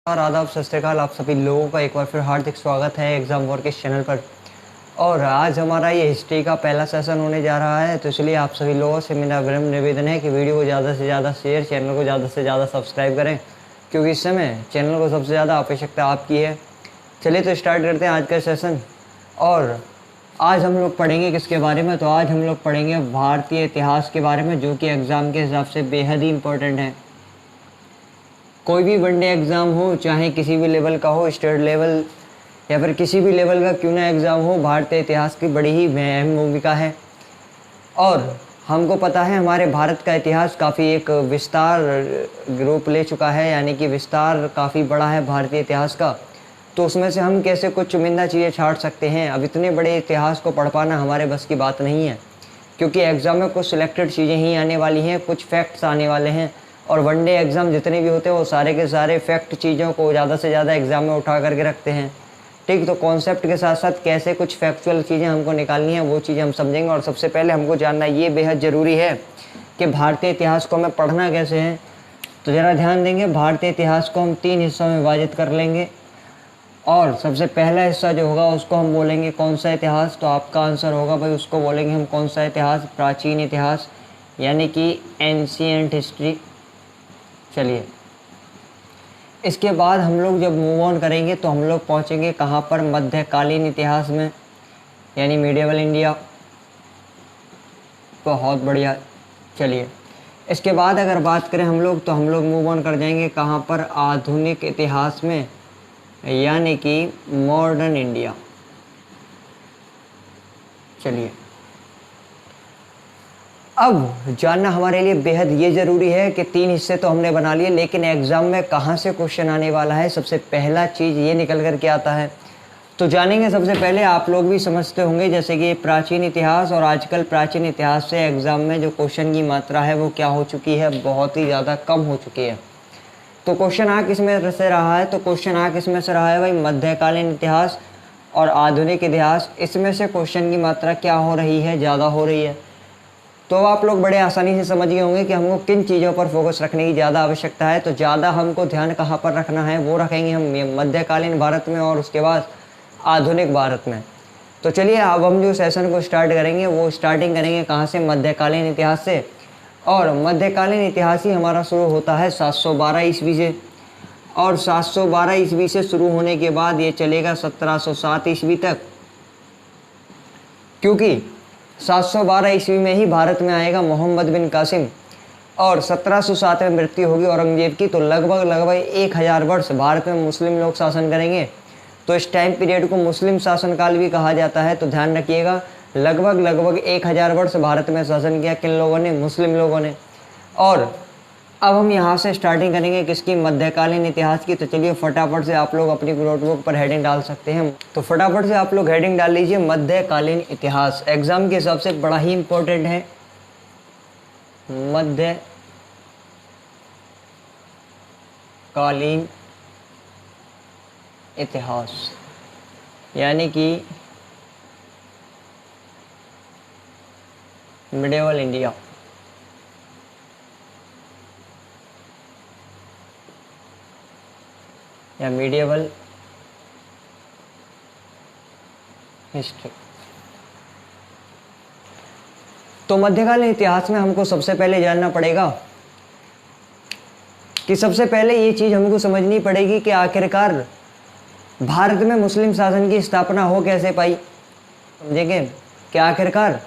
और आदाब सत श्री अकाल। आप सभी लोगों का एक बार फिर हार्दिक स्वागत है एग्ज़ाम वॉर के चैनल पर। और आज हमारा ये हिस्ट्री का पहला सेशन होने जा रहा है, तो इसलिए आप सभी लोगों से मेरा विनम्र निवेदन है कि वीडियो को ज़्यादा से ज़्यादा शेयर, चैनल को ज़्यादा से ज़्यादा सब्सक्राइब करें, क्योंकि इस समय चैनल को सबसे ज़्यादा आवश्यकता आपकी है। चलिए तो स्टार्ट करते हैं आज का सेशन। और आज हम लोग पढ़ेंगे किसके बारे में? तो आज हम लोग पढ़ेंगे भारतीय इतिहास के बारे में, जो कि एग्ज़ाम के हिसाब से बेहद ही इम्पोर्टेंट है। कोई भी वनडे एग्ज़ाम हो, चाहे किसी भी लेवल का हो, स्टेट लेवल या फिर किसी भी लेवल का क्यों ना एग्ज़ाम हो, भारतीय इतिहास की बड़ी ही अहम भूमिका है। और हमको पता है हमारे भारत का इतिहास काफ़ी एक विस्तार रूप ले चुका है, यानी कि विस्तार काफ़ी बड़ा है भारतीय इतिहास का। तो उसमें से हम कैसे कुछ चुनिंदा चीज़ें छाँट सकते हैं? अब इतने बड़े इतिहास को पढ़ पाना हमारे बस की बात नहीं है, क्योंकि एग्ज़ाम में कुछ सिलेक्टेड चीज़ें ही आने वाली हैं, कुछ फैक्ट्स आने वाले हैं। और वनडे एग्ज़ाम जितने भी होते हैं वो सारे के सारे फैक्ट चीज़ों को ज़्यादा से ज़्यादा एग्ज़ाम में उठा करके रखते हैं। ठीक, तो कॉन्सेप्ट के साथ साथ कैसे कुछ फैक्चुअल चीज़ें हमको निकालनी है वो चीज़ें हम समझेंगे। और सबसे पहले हमको जानना ये बेहद ज़रूरी है कि भारतीय इतिहास को हमें पढ़ना कैसे है। तो ज़रा ध्यान देंगे, भारतीय इतिहास को हम 3 हिस्सों में विभाजित कर लेंगे। और सबसे पहला हिस्सा जो होगा उसको हम बोलेंगे कौन सा इतिहास? तो आपका आंसर होगा भाई, उसको बोलेंगे हम कौन सा इतिहास? प्राचीन इतिहास, यानी कि एंशिएंट हिस्ट्री। चलिए, इसके बाद हम लोग जब मूव ऑन करेंगे तो हम लोग पहुंचेंगे कहाँ पर? मध्यकालीन इतिहास में, यानी मीडिएवल इंडिया। बहुत बढ़िया। चलिए, इसके बाद अगर बात करें हम लोग, तो हम लोग मूव ऑन कर जाएंगे कहाँ पर? आधुनिक इतिहास में, यानी कि मॉडर्न इंडिया। चलिए, अब जानना हमारे लिए बेहद ये ज़रूरी है कि 3 हिस्से तो हमने बना लिए, लेकिन एग्ज़ाम में कहाँ से क्वेश्चन आने वाला है, सबसे पहला चीज़ ये निकल कर के आता है। तो जानेंगे सबसे पहले। आप लोग भी समझते होंगे जैसे कि प्राचीन इतिहास, और आजकल प्राचीन इतिहास से एग्ज़ाम में जो क्वेश्चन की मात्रा है वो क्या हो चुकी है? बहुत ही ज़्यादा कम हो चुकी है। तो क्वेश्चन आ किस में से रहा है? तो क्वेश्चन आ किस में से रहा है भाई? मध्यकालीन इतिहास और आधुनिक इतिहास। इसमें से क्वेश्चन की मात्रा क्या हो रही है? ज़्यादा हो रही है। तो आप लोग बड़े आसानी से समझ गए होंगे कि हमको किन चीज़ों पर फोकस रखने की ज़्यादा आवश्यकता है। तो ज़्यादा हमको ध्यान कहाँ पर रखना है वो रखेंगे हम मध्यकालीन भारत में, और उसके बाद आधुनिक भारत में। तो चलिए, अब हम जो सेशन को स्टार्ट करेंगे वो स्टार्टिंग करेंगे कहाँ से? मध्यकालीन इतिहास से। और मध्यकालीन इतिहास ही हमारा शुरू होता है 712 ईस्वी से, और 712 ईस्वी से शुरू होने के बाद ये चलेगा 1707 ईस्वी तक, क्योंकि 712 ईस्वी में ही भारत में आएगा मोहम्मद बिन कासिम, और 1707 में मृत्यु होगी औरंगजेब की। तो लगभग 1000 वर्ष भारत में मुस्लिम लोग शासन करेंगे। तो इस टाइम पीरियड को मुस्लिम शासनकाल भी कहा जाता है। तो ध्यान रखिएगा, लगभग 1000 वर्ष भारत में शासन किया किन लोगों ने? मुस्लिम लोगों ने। और अब हम यहाँ से स्टार्टिंग करेंगे किसकी? मध्यकालीन इतिहास की। तो चलिए फटाफट से आप लोग अपनी नोटबुक पर हेडिंग डाल सकते हैं। तो फटाफट से आप लोग हेडिंग डाल लीजिए, मध्यकालीन इतिहास। एग्जाम के हिसाब से बड़ा ही इम्पोर्टेंट है मध्यकालीन इतिहास, यानी कि मिडिवल इंडिया। या मीडिएवल हिस्ट्री। तो मध्यकालीन इतिहास में हमको सबसे पहले जानना पड़ेगा कि सबसे पहले ये चीज़ हमको समझनी पड़ेगी कि आखिरकार भारत में मुस्लिम शासन की स्थापना हो कैसे पाई। समझेंगे कि आखिरकार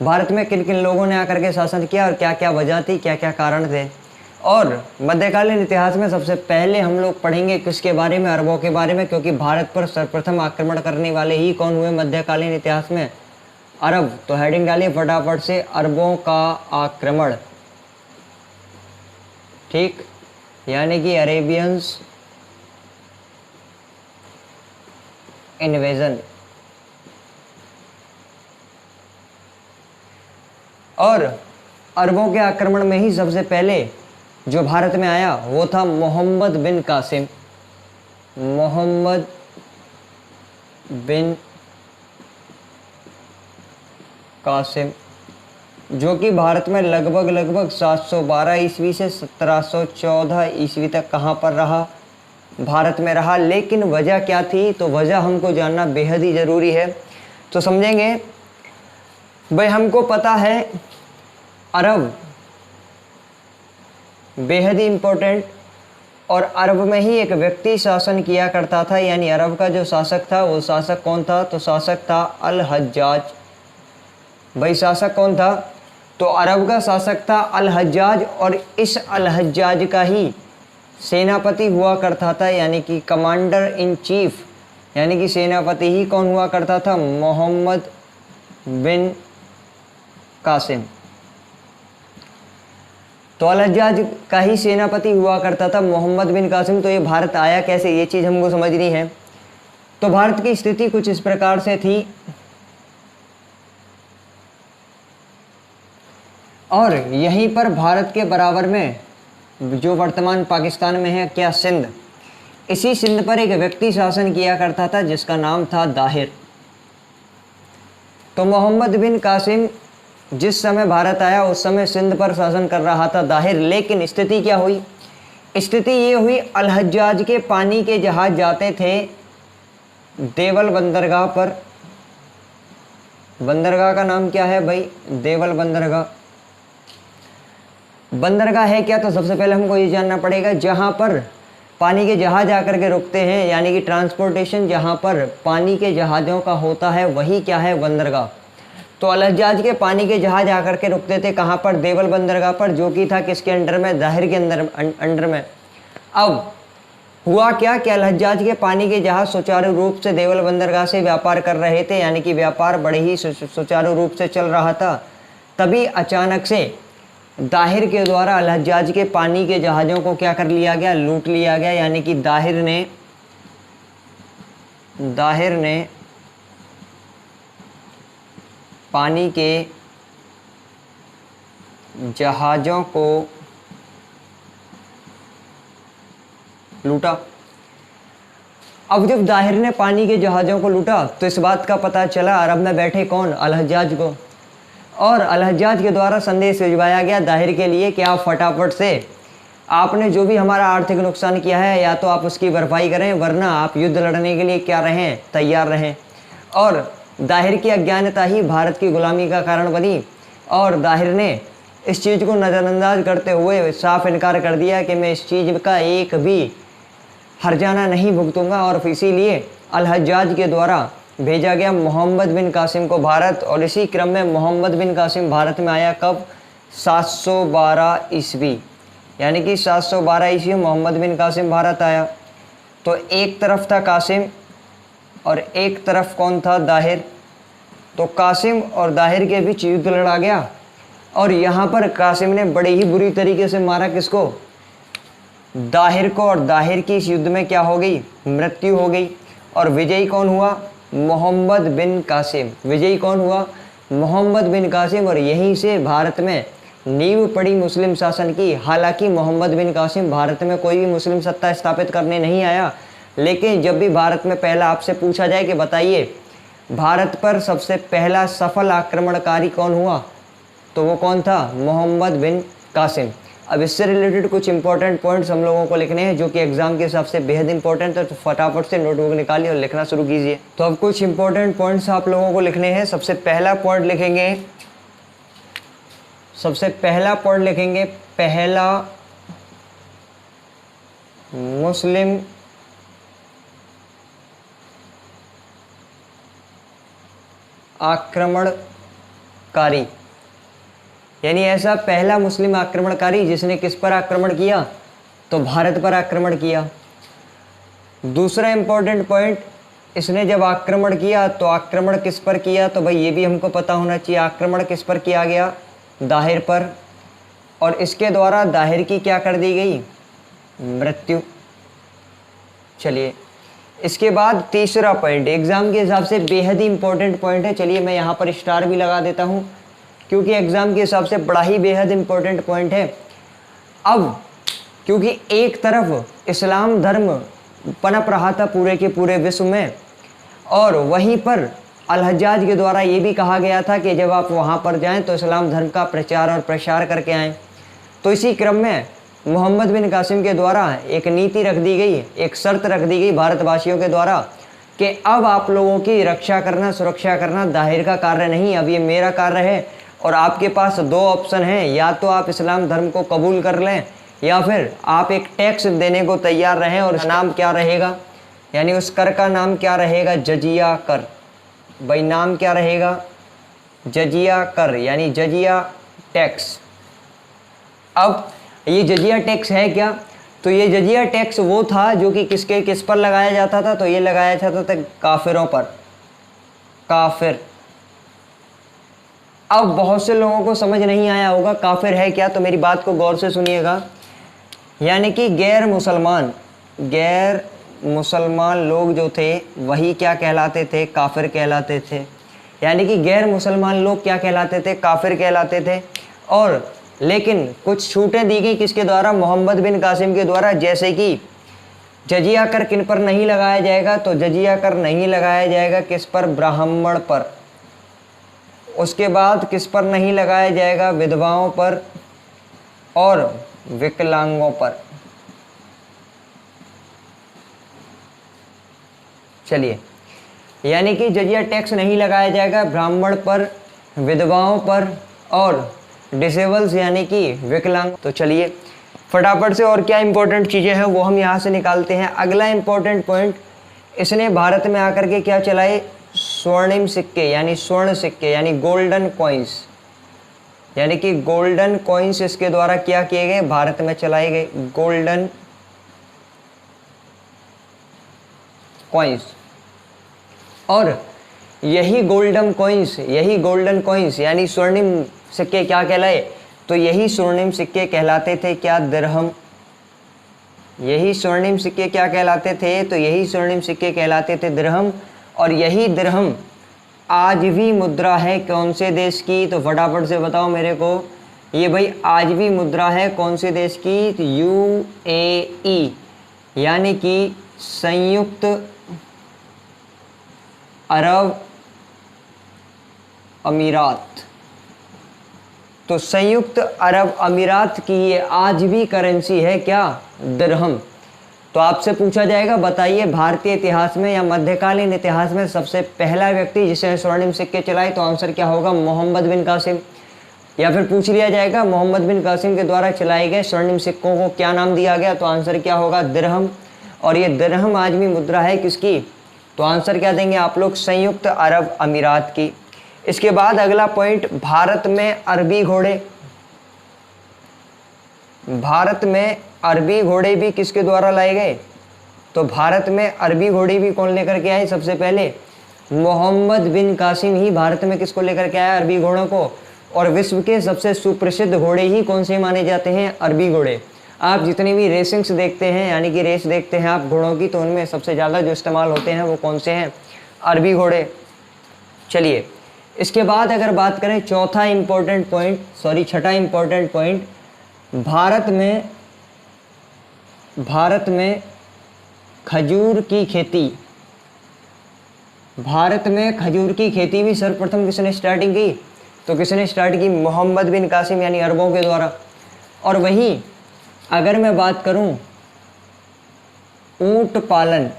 भारत में किन किन लोगों ने आकर के शासन किया और क्या क्या वजह थी, क्या क्या कारण थे। और मध्यकालीन इतिहास में सबसे पहले हम लोग पढ़ेंगे किसके बारे में? अरबों के बारे में, क्योंकि भारत पर सर्वप्रथम आक्रमण करने वाले ही कौन हुए मध्यकालीन इतिहास में? अरब। तो हेडिंग डालिए फटाफट से, अरबों का आक्रमण। ठीक, यानी कि अरेबियंस इन्वेजन। और अरबों के आक्रमण में ही सबसे पहले जो भारत में आया वो था मोहम्मद बिन कासिम। मोहम्मद बिन कासिम, जो कि भारत में लगभग 712 ईस्वी से 1714 ईस्वी तक कहाँ पर रहा? भारत में रहा। लेकिन वजह क्या थी, तो वजह हमको जानना बेहद ही ज़रूरी है। तो समझेंगे भाई, हमको पता है अरब बेहद ही इम्पोर्टेंट, और अरब में ही एक व्यक्ति शासन किया करता था, यानी अरब का जो शासक था वो शासक कौन था, तो शासक था अल हज्जाज। भाई शासक कौन था, तो अरब का शासक था अल हज्जाज, और इस अल हज्जाज का ही सेनापति हुआ करता था, यानी कि कमांडर इन चीफ, यानी कि सेनापति ही कौन हुआ करता था, मोहम्मद बिन कासिम। तो अल हज्जाज का ही सेनापति हुआ करता था मोहम्मद बिन कासिम। तो ये भारत आया कैसे, ये चीज़ हमको समझनी है। तो भारत की स्थिति कुछ इस प्रकार से थी, और यहीं पर भारत के बराबर में जो वर्तमान पाकिस्तान में है क्या, सिंध, इसी सिंध पर एक व्यक्ति शासन किया करता था जिसका नाम था दाहिर। तो मोहम्मद बिन कासिम जिस समय भारत आया उस समय सिंध पर शासन कर रहा था दाहिर। लेकिन स्थिति क्या हुई, स्थिति ये हुई, अल हज्जाज के पानी के जहाज जाते थे देवल बंदरगाह पर। बंदरगाह का नाम क्या है भाई, देवल बंदरगाह। बंदरगाह है क्या, तो सबसे पहले हमको ये जानना पड़ेगा, जहाँ पर पानी के जहाज आकर के रुकते हैं, यानी कि ट्रांसपोर्टेशन जहाँ पर पानी के जहाज़ों का होता है वही क्या है, बंदरगाह। तो अल हज्जाज के पानी के जहाज आकर के रुकते थे कहाँ पर, देवल बंदरगाह पर, जो कि था किसके अंडर में, दाहिर के अंडर में। अब हुआ क्या कि अल हज्जाज के पानी के जहाज सुचारू रूप से देवल बंदरगाह से व्यापार कर रहे थे, यानी कि व्यापार बड़े ही सुचारू रूप से चल रहा था। तभी अचानक से दाहिर के द्वारा अल हज्जाज के पानी के जहाज़ों को क्या कर लिया गया, लूट लिया गया। यानी कि दाहिर ने पानी के जहाज़ों को लूटा। अब जब दाहिर ने पानी के जहाज़ों को लूटा तो इस बात का पता चला अरब में बैठे कौन, अल हज्जाज को, और अल हज्जाज के द्वारा संदेश भिजवाया गया दाहिर के लिए कि आप फटाफट से, आपने जो भी हमारा आर्थिक नुकसान किया है या तो आप उसकी भरपाई करें, वरना आप युद्ध लड़ने के लिए क्या रहें, तैयार रहें। और दाहिर की अज्ञानता ही भारत की गुलामी का कारण बनी, और दाहिर ने इस चीज़ को नज़रअंदाज करते हुए साफ इनकार कर दिया कि मैं इस चीज़ का एक भी हर्जाना नहीं भुगतूंगा। और इसीलिए अल हज्जाज के द्वारा भेजा गया मोहम्मद बिन कासिम को भारत, और इसी क्रम में मोहम्मद बिन कासिम भारत में आया कब, 712 ईस्वी, यानी कि 712 ईस्वी मोहम्मद बिन कासिम भारत आया। तो एक तरफ था कासिम और एक तरफ कौन था, दाहिर। तो कासिम और दाहिर के बीच युद्ध लड़ा गया, और यहाँ पर कासिम ने बड़े ही बुरी तरीके से मारा किसको, दाहिर को, और दाहिर की इस युद्ध में क्या हो गई, मृत्यु हो गई। और विजयी कौन हुआ, मोहम्मद बिन कासिम। विजयी कौन हुआ, मोहम्मद बिन कासिम। और यहीं से भारत में नींव पड़ी मुस्लिम शासन की। हालांकि मोहम्मद बिन कासिम भारत में कोई भी मुस्लिम सत्ता स्थापित करने नहीं आया, लेकिन जब भी भारत में पहला आपसे पूछा जाए कि बताइए भारत पर सबसे पहला सफल आक्रमणकारी कौन हुआ, तो वो कौन था, मोहम्मद बिन कासिम। अब इससे रिलेटेड कुछ इंपॉर्टेंट पॉइंट्स हम लोगों को लिखने हैं जो कि एग्जाम के हिसाब से बेहद इंपॉर्टेंट है। तो फटाफट से नोटबुक निकालिए और लिखना शुरू कीजिए। तो अब कुछ इंपॉर्टेंट पॉइंट्स आप लोगों को लिखने हैं। सबसे पहला पॉइंट लिखेंगे, पहला मुस्लिम आक्रमणकारी, यानी ऐसा पहला मुस्लिम आक्रमणकारी जिसने किस पर आक्रमण किया, तो भारत पर आक्रमण किया। दूसरा इंपॉर्टेंट पॉइंट, इसने जब आक्रमण किया तो आक्रमण किस पर किया, तो भाई ये भी हमको पता होना चाहिए, आक्रमण किस पर किया गया, दाहिर पर, और इसके द्वारा दाहिर की क्या कर दी गई, मृत्यु। चलिए इसके बाद तीसरा पॉइंट एग्जाम के हिसाब से बेहद ही इंपॉर्टेंट पॉइंट है। चलिए मैं यहाँ पर स्टार भी लगा देता हूँ क्योंकि एग्जाम के हिसाब से बड़ा ही बेहद इंपॉर्टेंट पॉइंट है। अब क्योंकि एक तरफ इस्लाम धर्म पनप रहा था पूरे के पूरे विश्व में, और वहीं पर अल हज्जाज के द्वारा ये भी कहा गया था कि जब आप वहाँ पर जाएं तो इस्लाम धर्म का प्रचार और प्रसार करके आएँ। तो इसी क्रम में मोहम्मद बिन कासिम के द्वारा एक नीति रख दी गई, एक शर्त रख दी गई भारतवासियों के द्वारा कि अब आप लोगों की रक्षा करना, सुरक्षा करना दाहिर का कार्य नहीं, अब ये मेरा कार्य है। और आपके पास दो ऑप्शन हैं, या तो आप इस्लाम धर्म को कबूल कर लें या फिर आप एक टैक्स देने को तैयार रहें। और नाम क्या रहेगा, यानी उस कर का नाम क्या रहेगा, जजिया कर। भाई नाम क्या रहेगा, जजिया कर, यानी जजिया टैक्स। अब ये जजिया टैक्स है क्या, तो ये जजिया टैक्स वो था जो कि किस पर लगाया जाता था, तो ये लगाया जाता था काफिरों पर, काफिर। अब बहुत से लोगों को समझ नहीं आया होगा काफिर है क्या, तो मेरी बात को गौर से सुनिएगा। यानी कि गैर मुसलमान लोग जो थे वही क्या कहलाते थे, काफिर कहलाते थे। यानी कि गैर मुसलमान लोग क्या कहलाते थे, काफिर कहलाते थे। और लेकिन कुछ छूटें दी गई किसके द्वारा, मोहम्मद बिन कासिम के द्वारा। जैसे कि जजिया कर किन पर नहीं लगाया जाएगा, तो जजिया कर नहीं लगाया जाएगा किस पर, ब्राह्मण पर। उसके बाद किस पर नहीं लगाया जाएगा, विधवाओं पर और विकलांगों पर। चलिए, यानी कि जजिया टैक्स नहीं लगाया जाएगा ब्राह्मण पर, विधवाओं पर और डिसेबल्स यानी कि विकलांग। तो चलिए फटाफट से और क्या इंपॉर्टेंट चीज़ें हैं वो हम यहाँ से निकालते हैं। अगला इंपॉर्टेंट पॉइंट, इसने भारत में आकर के क्या चलाए, स्वर्णिम सिक्के, यानी स्वर्ण सिक्के, यानी गोल्डन कॉइन्स। यानी कि गोल्डन कॉइन्स इसके द्वारा क्या किए गए, भारत में चलाए गए गोल्डन कॉइन्स। और यही गोल्डन कॉइन्स यानी स्वर्णिम सिक्के क्या कहलाए, तो यही स्वर्णिम सिक्के कहलाते थे क्या, दिरहम। यही स्वर्णिम सिक्के क्या कहलाते थे, तो यही स्वर्णिम सिक्के कहलाते थे दिरहम। और यही दिरहम आज भी मुद्रा है कौन से देश की, तो फटाफट से बताओ मेरे को। ये भाई आज भी मुद्रा है कौन से देश की, तो UAE, यानी कि संयुक्त अरब अमीरात। तो संयुक्त अरब अमीरात की ये आज भी करेंसी है क्या, दिरहम। तो आपसे पूछा जाएगा बताइए भारतीय इतिहास में या मध्यकालीन इतिहास में सबसे पहला व्यक्ति जिसने स्वर्णिम सिक्के चलाए, तो आंसर क्या होगा, मोहम्मद बिन कासिम। या फिर पूछ लिया जाएगा मोहम्मद बिन कासिम के द्वारा चलाए गए स्वर्णिम सिक्कों को क्या नाम दिया गया, तो आंसर क्या होगा, दिरहम। और ये दिरहम आज भी मुद्रा है किसकी, तो आंसर क्या देंगे आप लोग, संयुक्त अरब अमीरात की। इसके बाद अगला पॉइंट, भारत में अरबी घोड़े। भारत में अरबी घोड़े भी किसके द्वारा लाए गए, तो भारत में अरबी घोड़े भी कौन लेकर के आए, सबसे पहले मोहम्मद बिन कासिम ही भारत में किसको लेकर के आया, अरबी घोड़ों को। और विश्व के सबसे सुप्रसिद्ध घोड़े ही कौन से माने जाते हैं, अरबी घोड़े। आप जितनी भी रेसिंग्स देखते हैं, यानी कि रेस देखते हैं आप घोड़ों की, तो उनमें सबसे ज़्यादा जो इस्तेमाल होते हैं वो कौन से हैं, अरबी घोड़े। चलिए इसके बाद अगर बात करें छठा इंपॉर्टेंट पॉइंट, भारत में खजूर की खेती। भारत में खजूर की खेती भी सर्वप्रथम किसने स्टार्टिंग की, तो किसने स्टार्ट की, मोहम्मद बिन कासिम यानी अरबों के द्वारा। और वहीं अगर मैं बात करूं ऊंट पालन,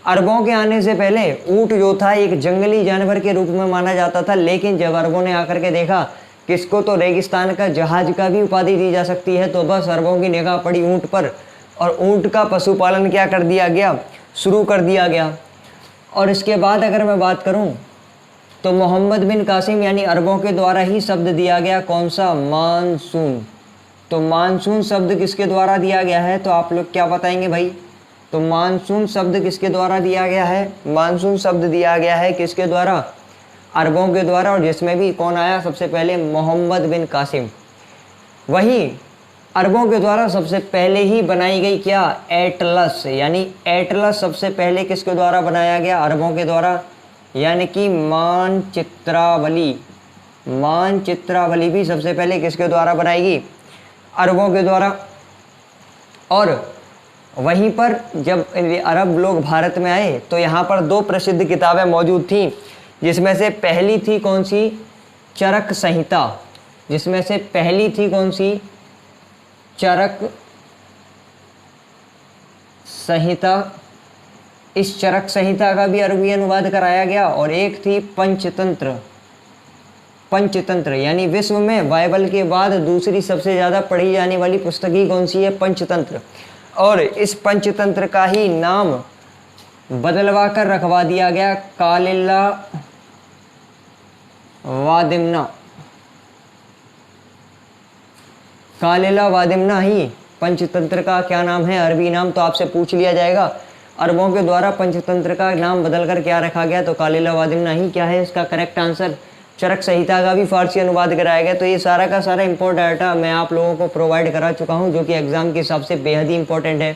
अरबों के आने से पहले ऊंट जो था एक जंगली जानवर के रूप में माना जाता था। लेकिन जब अरबों ने आकर के देखा किसको, तो रेगिस्तान का जहाज का भी उपाधि दी जा सकती है, तो बस अरबों की निगाह पड़ी ऊंट पर और ऊंट का पशुपालन क्या कर दिया गया, शुरू कर दिया गया। और इसके बाद अगर मैं बात करूं तो मोहम्मद बिन कासिम यानी अरबों के द्वारा ही शब्द दिया गया कौन सा, मानसून। तो मानसून शब्द किसके द्वारा दिया गया है, तो आप लोग क्या बताएंगे भाई, तो मानसून शब्द किसके द्वारा दिया गया है, मानसून शब्द दिया गया है किसके द्वारा, अरबों के द्वारा। और जिसमें भी कौन आया सबसे पहले, मोहम्मद बिन कासिम। वही अरबों के द्वारा सबसे पहले ही बनाई गई क्या, एटलस, यानी एटलस सबसे पहले किसके द्वारा बनाया गया, अरबों के द्वारा, यानी कि मानचित्रावली भी सबसे पहले किसके द्वारा बनाई गई, अरबों के द्वारा। और वहीं पर जब अरब लोग भारत में आए तो यहाँ पर दो प्रसिद्ध किताबें मौजूद थीं, जिसमें से पहली थी कौन सी, चरक संहिता। जिसमें से पहली थी कौन सी, चरक संहिता। इस चरक संहिता का भी अरबी अनुवाद कराया गया। और एक थी पंचतंत्र। पंचतंत्र यानी विश्व में बाइबल के बाद दूसरी सबसे ज़्यादा पढ़ी जाने वाली पुस्तक ही कौन सी है, पंचतंत्र। और इस पंचतंत्र का ही नाम बदलवा कर रखवा दिया गया कालिल्ला वादिमना। कालिल्ला वादिमना ही पंचतंत्र का क्या नाम है, अरबी नाम। तो आपसे पूछ लिया जाएगा अरबों के द्वारा पंचतंत्र का नाम बदलकर क्या रखा गया, तो कालिल्ला वादिमना ही क्या है इसका करेक्ट आंसर। चरक संहिता का भी फारसी अनुवाद कराया गया। तो ये सारा का सारा इंपॉर्टेंट डाटा मैं आप लोगों को प्रोवाइड करा चुका हूँ, जो कि एग्जाम के हिसाब से बेहद ही इंपॉर्टेंट है।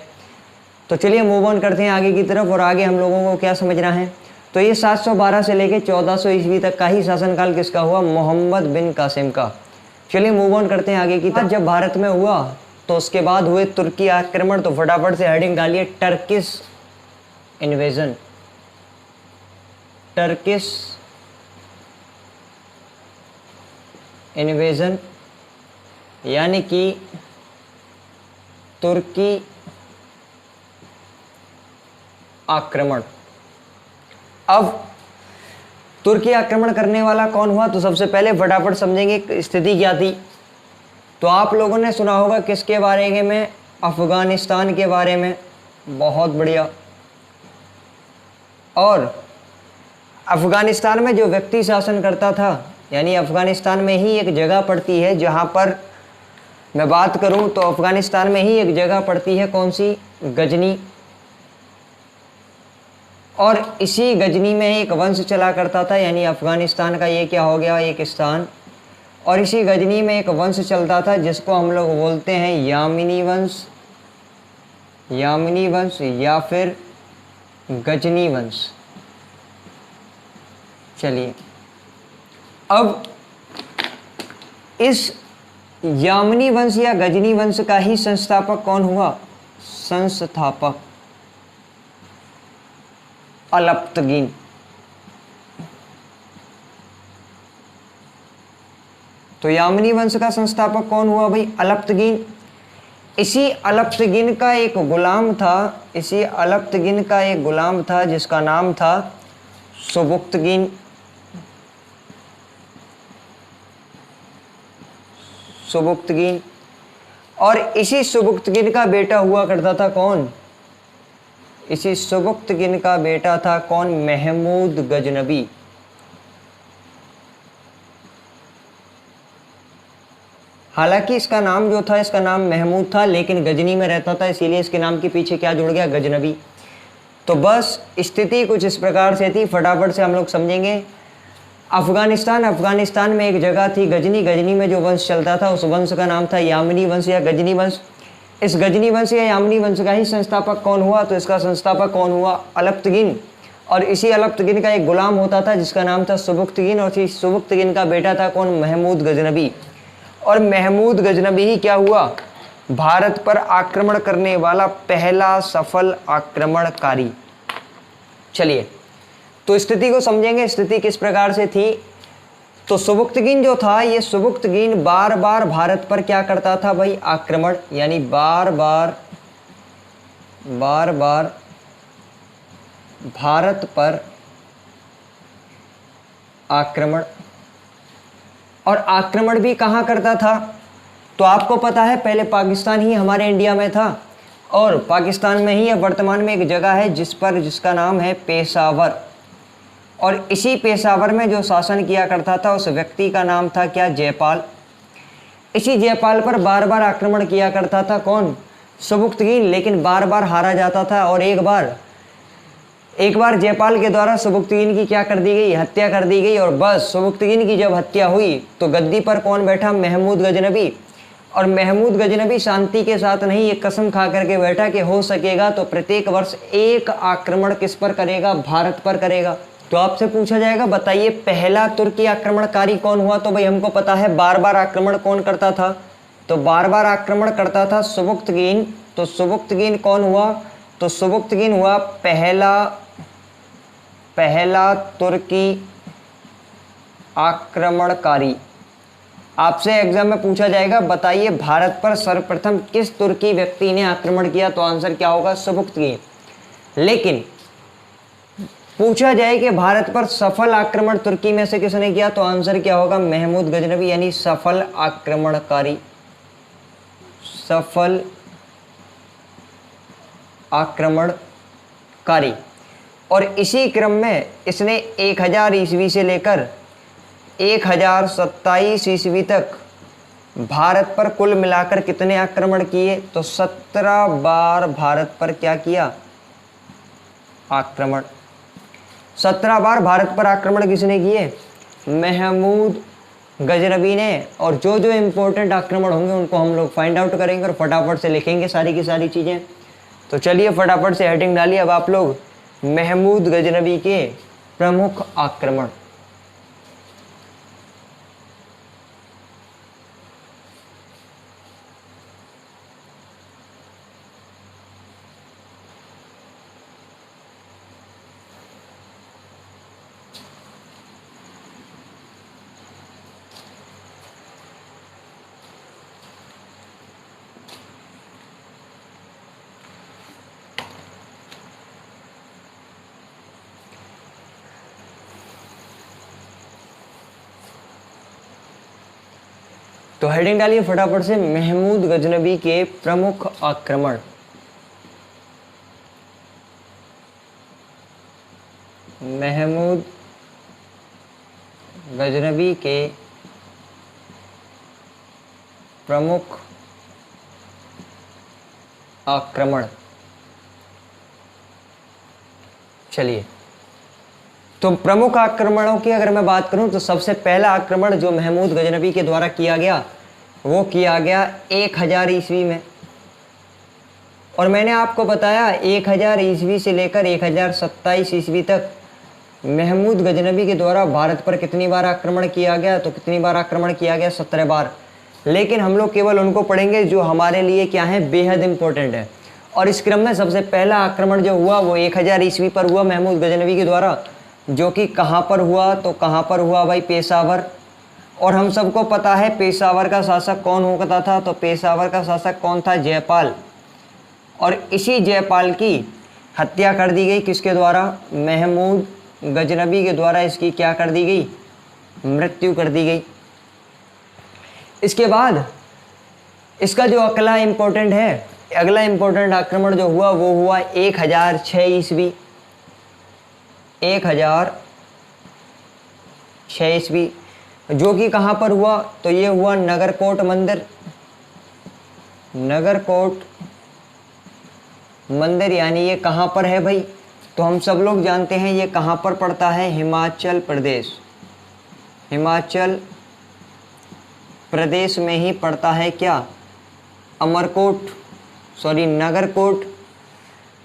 तो चलिए मूव ऑन करते हैं आगे की तरफ। और आगे हम लोगों को क्या समझना है, तो ये 712 से लेकर 1400 ईस्वी तक का ही शासनकाल किसका हुआ, मोहम्मद बिन कासिम का। चलिए मूव ऑन करते हैं आगे की तरफ। जब भारत में हुआ तो उसके बाद हुए तुर्की आक्रमण। तो फटाफट से हेडिंग डालिए टर्किश इन्वेजन। टर्किश इन्वेजन यानी कि तुर्की आक्रमण। अब तुर्की आक्रमण करने वाला कौन हुआ, तो सबसे पहले फटाफट समझेंगे स्थिति क्या थी। तो आप लोगों ने सुना होगा किसके बारे में, अफगानिस्तान के बारे में। बहुत बढ़िया। और अफगानिस्तान में जो व्यक्ति शासन करता था, यानी अफगानिस्तान में ही एक जगह पड़ती है जहाँ पर मैं बात करूँ तो अफगानिस्तान में ही एक जगह पड़ती है कौन सी, गजनी। और इसी गजनी में एक वंश चला करता था, यानी अफगानिस्तान का ये क्या हो गया, एक स्थान। और इसी गजनी में एक वंश चलता था जिसको हम लोग बोलते हैं यामिनी वंश, यामिनी वंश या फिर गजनी वंश। चलिए अब इस यामिनी वंश या गजनी वंश का ही संस्थापक कौन हुआ, संस्थापक अलप्तगीन। तो यामिनी वंश का संस्थापक कौन हुआ भाई, अलप्तगीन। इसी अलप्तगीन का एक गुलाम था, इसी अलप्तगीन का एक गुलाम था जिसका नाम था सुबुक्तगीन। सुबुक्तगीन। और इसी सुबुक्तगीन का बेटा हुआ करता था कौन, इसी सुबुक्तगीन का बेटा था कौन, महमूद गजनबी। हालांकि इसका नाम जो था, इसका नाम महमूद था, लेकिन गजनी में रहता था, इसीलिए इसके नाम के पीछे क्या जुड़ गया, गजनबी। तो बस स्थिति कुछ इस प्रकार से थी, फटाफट से हम लोग समझेंगे। अफगानिस्तान में एक जगह थी गजनी। गजनी में जो वंश चलता था उस वंश का नाम था यामिनी वंश या गजनी वंश। इस गजनी वंश या यामिनी वंश का ही संस्थापक कौन हुआ, तो इसका संस्थापक कौन हुआ, अलप्तगीन। और इसी अलप्तगीन का एक गुलाम होता था जिसका नाम था सुबुक्तगीन। और इसी सुबुक्तगीन का बेटा था कौन, महमूद गजनबी। और महमूद गजनबी ही क्या हुआ, भारत पर आक्रमण करने वाला पहला सफल आक्रमणकारी। चलिए तो स्थिति को समझेंगे, स्थिति किस प्रकार से थी। तो सुबुक्तगीन जो था, ये सुबुक्तगीन बार बार भारत पर क्या करता था भाई, आक्रमण, यानी बार बार भारत पर आक्रमण। और आक्रमण भी कहाँ करता था, तो आपको पता है पहले पाकिस्तान ही हमारे इंडिया में था, और पाकिस्तान में ही अब वर्तमान में एक जगह है जिसका नाम है पेशावर। और इसी पेशावर में जो शासन किया करता था उस व्यक्ति का नाम था क्या, जयपाल। इसी जयपाल पर बार बार आक्रमण किया करता था कौन, सुबुक्तगीन, लेकिन बार बार हारा जाता था। और एक बार जयपाल के द्वारा सुबुक्तगीन की क्या कर दी गई, हत्या कर दी गई। और बस सुबुक्तगीन की जब हत्या हुई तो गद्दी पर कौन बैठा, महमूद गजनबी। और महमूद गजनबी शांति के साथ नहीं, एक कसम खा करके बैठा कि हो सकेगा तो प्रत्येक वर्ष एक आक्रमण किस पर करेगा, भारत पर करेगा। तो आपसे पूछा जाएगा बताइए पहला तुर्की आक्रमणकारी कौन हुआ, तो भाई हमको पता है बार बार आक्रमण कौन करता था, तो बार बार आक्रमण करता था सुबुक्तगीन। तो सुबुक्तगीन कौन हुआ, तो सुबुक्तगीन हुआ पहला तुर्की आक्रमणकारी। आपसे एग्जाम में पूछा जाएगा, बताइए भारत पर सर्वप्रथम किस तुर्की व्यक्ति ने आक्रमण किया, तो आंसर क्या होगा, सुबुक्तगी। लेकिन पूछा जाए कि भारत पर सफल आक्रमण तुर्की में से किसने किया, तो आंसर क्या होगा, महमूद गजनवी, यानी सफल आक्रमणकारी, सफल आक्रमणकारी। और इसी क्रम में इसने 1000 ईस्वी से लेकर 1027 ईस्वी तक भारत पर कुल मिलाकर कितने आक्रमण किए, तो 17 बार भारत पर क्या किया, आक्रमण। 17 बार भारत पर आक्रमण किसने किए, महमूद गजनवी ने। और जो जो इम्पोर्टेंट आक्रमण होंगे उनको हम लोग फाइंड आउट करेंगे और फटाफट से लिखेंगे सारी की सारी चीज़ें। तो चलिए फटाफट से हेडिंग डालिए अब आप लोग, महमूद गजनवी के प्रमुख आक्रमण। तो हेडिंग डालिए फटाफट से, महमूद गजनवी के प्रमुख आक्रमण। महमूद गजनवी के प्रमुख आक्रमण। चलिए, तो प्रमुख आक्रमणों की अगर मैं बात करूं तो सबसे पहला आक्रमण जो महमूद गजनवी के द्वारा किया गया वो किया गया 1000 ईस्वी में। और मैंने आपको बताया 1000 ईस्वी से लेकर 1027 ईस्वी तक महमूद गजनवी के द्वारा भारत पर कितनी बार आक्रमण किया गया, तो कितनी बार आक्रमण किया गया, 17 बार। लेकिन हम लोग केवल उनको पढ़ेंगे जो हमारे लिए क्या है, बेहद इंपॉर्टेंट है। और इस क्रम में सबसे पहला आक्रमण जो हुआ वो 1000 ईस्वी पर हुआ महमूद गजनवी के द्वारा, जो कि कहाँ पर हुआ, तो कहाँ पर हुआ भाई, पेशावर। और हम सबको पता है पेशावर का शासक कौन होता था, तो पेशावर का शासक कौन था, जयपाल। और इसी जयपाल की हत्या कर दी गई किसके द्वारा, महमूद गजनवी के द्वारा इसकी क्या कर दी गई, मृत्यु कर दी गई। इसके बाद इसका जो अगला इम्पोर्टेंट है, अगला इम्पोर्टेंट आक्रमण जो हुआ वो हुआ 1006 ईस्वी, 1006 ईस्वी, जो कि कहाँ पर हुआ, तो ये हुआ नगरकोट मंदिर। नगरकोट मंदिर यानी ये कहाँ पर है भाई, तो हम सब लोग जानते हैं ये कहाँ पर पड़ता है, हिमाचल प्रदेश। हिमाचल प्रदेश में ही पड़ता है क्या, नगरकोट।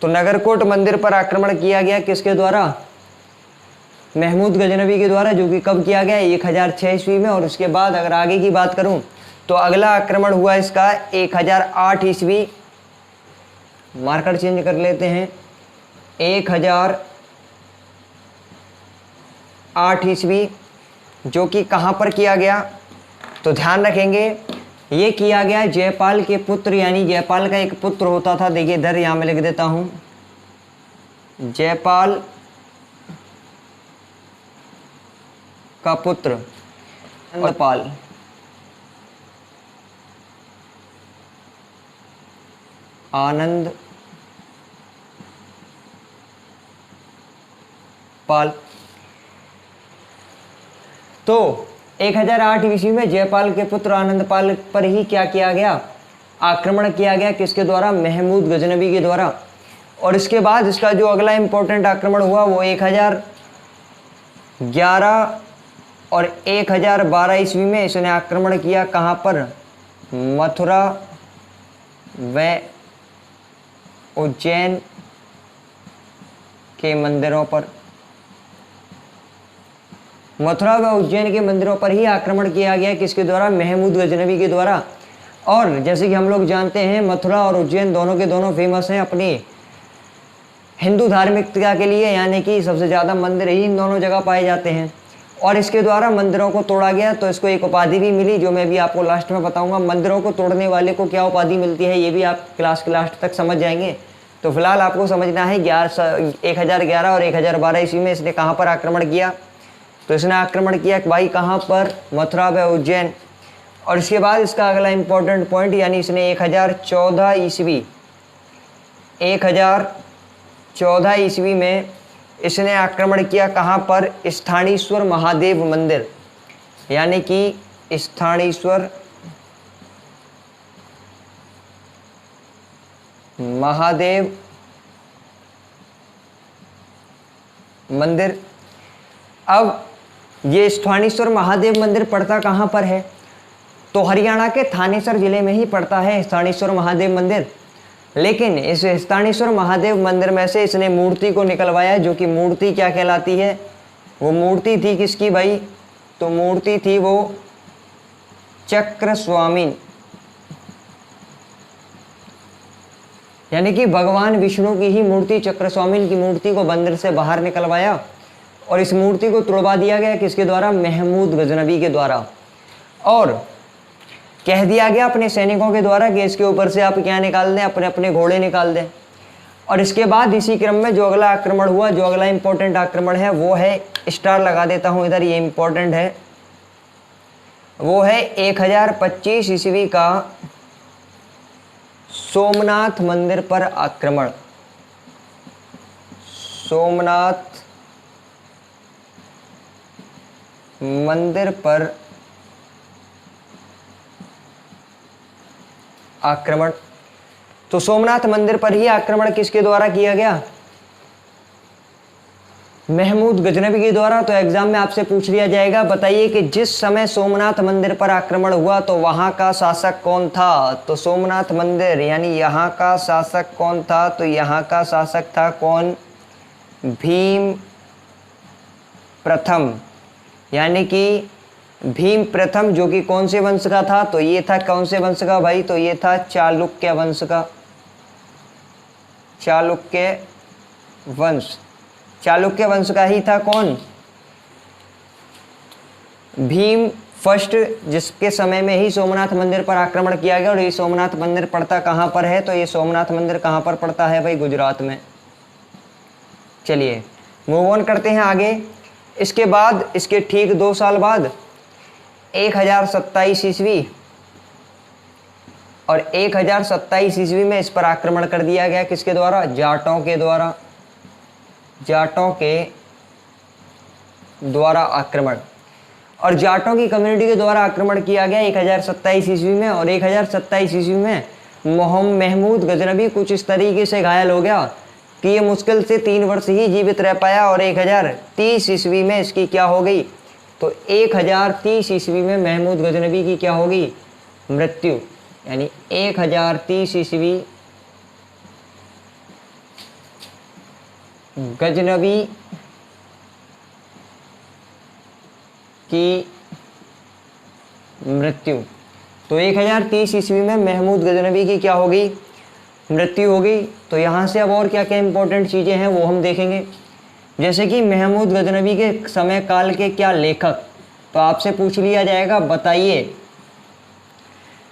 तो नगरकोट मंदिर पर आक्रमण किया गया किसके द्वारा, महमूद गजनवी के द्वारा, जो कि कब किया गया, 1006 ईस्वी में। और उसके बाद अगर आगे की बात करूं तो अगला आक्रमण हुआ इसका 1008 ईस्वी, मार्कर चेंज कर लेते हैं, 1008 ईस्वी, जो कि कहाँ पर किया गया, तो ध्यान रखेंगे ये किया गया जयपाल के पुत्र, यानी जयपाल का एक पुत्र होता था, देखिए इधर यहाँ में लिख देता हूँ, जयपाल का पुत्र आनंदपाल। तो 1008 ईस्वी में जयपाल के पुत्र आनंदपाल पर ही क्या किया गया, आक्रमण किया गया, किसके द्वारा, महमूद गजनवी के द्वारा। और इसके बाद इसका जो अगला इंपॉर्टेंट आक्रमण हुआ वो 1011 और 1012 ईस्वी में इसने आक्रमण किया, कहाँ पर, मथुरा व उज्जैन के मंदिरों पर। मथुरा व उज्जैन के मंदिरों पर ही आक्रमण किया गया, किसके द्वारा, महमूद गजनवी के द्वारा। और जैसे कि हम लोग जानते हैं मथुरा और उज्जैन दोनों के दोनों फेमस हैं अपनी हिंदू धार्मिकता के लिए, यानी कि सबसे ज़्यादा मंदिर ही इन दोनों जगह पाए जाते हैं। और इसके द्वारा मंदिरों को तोड़ा गया, तो इसको एक उपाधि भी मिली जो मैं भी आपको लास्ट में बताऊंगा। मंदिरों को तोड़ने वाले को क्या उपाधि मिलती है ये भी आप क्लास के लास्ट तक समझ जाएंगे। तो फिलहाल आपको समझना है 1011 और 1012 ईस्वी में इसने कहाँ पर आक्रमण किया। तो इसने आक्रमण किया भाई कहाँ पर, मथुरा व उज्जैन। और इसके बाद इसका अगला इंपॉर्टेंट पॉइंट, यानी इसने 1014 ईस्वी में इसने आक्रमण किया कहाँ पर, स्थानीश्वर महादेव मंदिर, यानी कि स्थानीश्वर महादेव मंदिर। अब ये स्थानीश्वर महादेव मंदिर पड़ता कहाँ पर है, तो हरियाणा के थानेसर जिले में ही पड़ता है स्थानीश्वर महादेव मंदिर। लेकिन इस स्थानीश्वर महादेव मंदिर में से इसने मूर्ति को निकलवाया, जो कि मूर्ति क्या कहलाती है, वो मूर्ति थी किसकी भाई, तो मूर्ति थी वो चक्र स्वामी, यानी कि भगवान विष्णु की ही मूर्ति चक्र स्वामी की मूर्ति को मंदिर से बाहर निकलवाया और इस मूर्ति को तोड़वा दिया गया किसके द्वारा, महमूद गजनवी के द्वारा। और कह दिया गया अपने सैनिकों के द्वारा कि इसके ऊपर से आप क्या निकाल दें, अपने अपने घोड़े निकाल दें। और इसके बाद इसी क्रम में जो अगला आक्रमण हुआ, जो अगला इंपॉर्टेंट आक्रमण है वो है, स्टार लगा देता हूं इधर, ये इंपॉर्टेंट है, वो है 1025 ईस्वी का सोमनाथ मंदिर पर आक्रमण। सोमनाथ मंदिर पर आक्रमण। तो सोमनाथ मंदिर पर ही आक्रमण किसके द्वारा किया गया, महमूद गजनवी के द्वारा। तो एग्जाम में आपसे पूछ लिया जाएगा, बताइए कि जिस समय सोमनाथ मंदिर पर आक्रमण हुआ तो वहां का शासक कौन था, तो सोमनाथ मंदिर यानी यहाँ का शासक कौन था, तो यहाँ का शासक था कौन, भीम प्रथम, यानी कि भीम प्रथम, जो कि कौन से वंश का था, तो ये था कौन से वंश का भाई, तो ये था चालुक्य वंश का, चालुक्य वंश, चालुक्य वंश का ही था कौन, भीम फर्स्ट, जिसके समय में ही सोमनाथ मंदिर पर आक्रमण किया गया। और ये सोमनाथ मंदिर पड़ता कहाँ पर है, तो ये सोमनाथ मंदिर कहाँ पर पड़ता है भाई, गुजरात में। चलिए मूव ऑन करते हैं आगे। इसके बाद, इसके ठीक 2 साल बाद 1027 ईस्वी, और 1027 ईस्वी में इस पर आक्रमण कर दिया गया किसके द्वारा, जाटों के द्वारा, जाटों के द्वारा आक्रमण। और जाटों की कम्युनिटी के द्वारा आक्रमण किया गया 1027 ईस्वी में। और 1027 ईस्वी में महमूद गजनवी कुछ इस तरीके से घायल हो गया कि ये मुश्किल से 3 वर्ष ही जीवित रह पाया। और 1030 ईस्वी में इसकी क्या हो गई, तो 1030 ईस्वी में महमूद गजनवी की क्या होगी, मृत्यु। यानी 1030 ईस्वी गजनवी की मृत्यु। तो 1030 ईस्वी में महमूद गजनवी की क्या होगी, मृत्यु होगी। तो यहाँ से अब और क्या क्या इंपॉर्टेंट चीज़ें हैं वो हम देखेंगे, जैसे कि महमूद गजनवी के समय काल के क्या लेखक। तो आपसे पूछ लिया जाएगा, बताइए,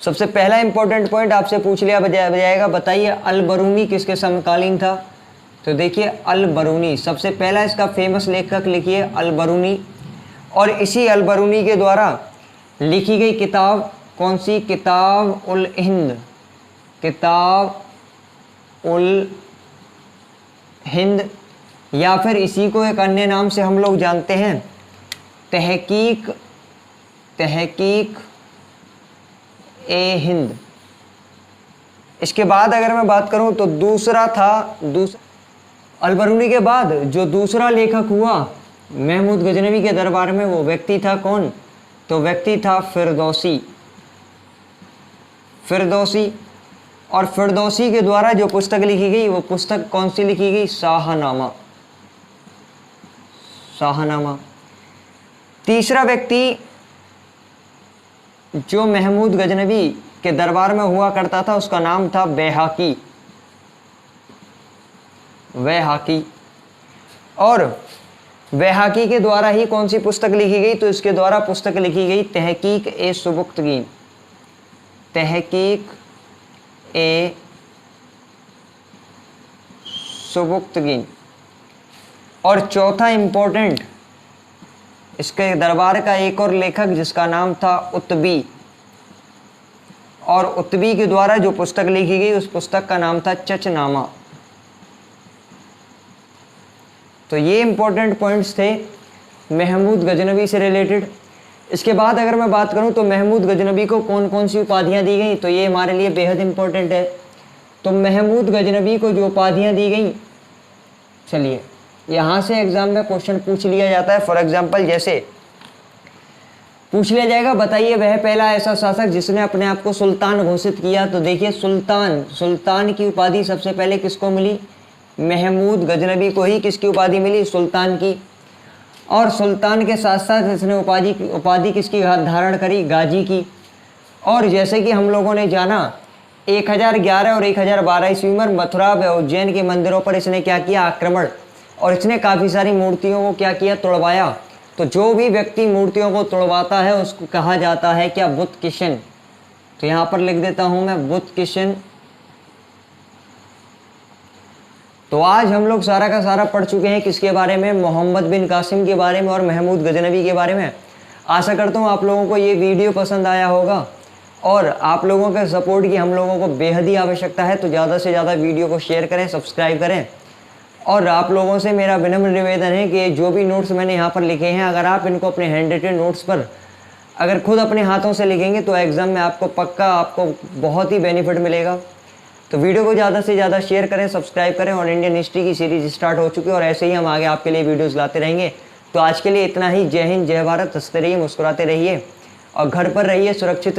सबसे पहला इंपॉर्टेंट पॉइंट आपसे पूछ लिया जाएगा, बताइए अल बरूनी किसके समकालीन था। तो देखिए अल बरूनी, सबसे पहला इसका फेमस लेखक लिखिए अल बरूनी। और इसी अल बरूनी के द्वारा लिखी गई किताब कौन सी, किताब उल हिंद, किताब उल हिंद, या फिर इसी को एक अन्य नाम से हम लोग जानते हैं तहकीक, तहकीक ए हिंद। इसके बाद अगर मैं बात करूं तो दूसरा था, अल बरूनी के बाद जो दूसरा लेखक हुआ महमूद गजनवी के दरबार में, वो व्यक्ति था कौन, तो व्यक्ति था फिरदौसी, फिरदौसी। और फिरदौसी के द्वारा जो पुस्तक लिखी गई वो पुस्तक कौन सी लिखी गई, शाहनामा, शाहनामा। तीसरा व्यक्ति जो महमूद गजनवी के दरबार में हुआ करता था उसका नाम था बैहाकी, बैहाकी। और वैहाकी के द्वारा ही कौन सी पुस्तक लिखी गई? तो इसके द्वारा पुस्तक लिखी गई तहकीक ए सुबुक्तगीन। तहकीक ए सुबुक्तगीन। और चौथा इंपॉर्टेंट, इसके दरबार का एक और लेखक जिसका नाम था उत्बी, और उत्बी के द्वारा जो पुस्तक लिखी गई उस पुस्तक का नाम था चचनामा। तो ये इंपॉर्टेंट पॉइंट्स थे महमूद गजनवी से रिलेटेड। इसके बाद अगर मैं बात करूं तो महमूद गजनवी को कौन कौन सी उपाधियां दी गई, तो ये हमारे लिए बेहद इंपॉर्टेंट है। तो महमूद गजनवी को जो उपाधियां दी गई, चलिए यहाँ से एग्जाम में क्वेश्चन पूछ लिया जाता है। फॉर एग्जाम्पल जैसे पूछ लिया जाएगा, बताइए वह पहला ऐसा शासक जिसने अपने आप को सुल्तान घोषित किया। तो देखिए सुल्तान की उपाधि सबसे पहले किसको मिली? महमूद गजनवी को ही किसकी उपाधि मिली? सुल्तान की। और सुल्तान के साथ साथ इसने उपाधि किसकी धारण करी? गाजी की। और जैसे कि हम लोगों ने जाना 1011 और 1012 ईस्वी में मथुरा व उज्जैन के मंदिरों पर इसने क्या किया? आक्रमण। और इसने काफ़ी सारी मूर्तियों को क्या किया? तोड़वाया। तो जो भी व्यक्ति मूर्तियों को तोड़वाता है उसको कहा जाता है क्या? बुत किशन। तो यहाँ पर लिख देता हूँ मैं बुत किशन। तो आज हम लोग सारा का सारा पढ़ चुके हैं किसके बारे में? मोहम्मद बिन कासिम के बारे में और महमूद गजनवी के बारे में। आशा करता हूँ आप लोगों को ये वीडियो पसंद आया होगा और आप लोगों के सपोर्ट की हम लोगों को बेहद ही आवश्यकता है। तो ज़्यादा से ज़्यादा वीडियो को शेयर करें, सब्सक्राइब करें। और आप लोगों से मेरा विनम्र निवेदन है कि जो भी नोट्स मैंने यहाँ पर लिखे हैं, अगर आप इनको अपने हैंड रिटन नोट्स पर अगर खुद अपने हाथों से लिखेंगे तो एग्ज़ाम में आपको पक्का आपको बहुत ही बेनिफिट मिलेगा। तो वीडियो को ज़्यादा से ज़्यादा शेयर करें, सब्सक्राइब करें। और इंडियन हिस्ट्री की सीरीज स्टार्ट हो चुकी है और ऐसे ही हम आगे आपके लिए वीडियोज़ लाते रहेंगे। तो आज के लिए इतना ही। जय हिंद, जय भारत। हंसते रहिए, मुस्कुराते रहिए और घर पर रहिए, सुरक्षित रहिए।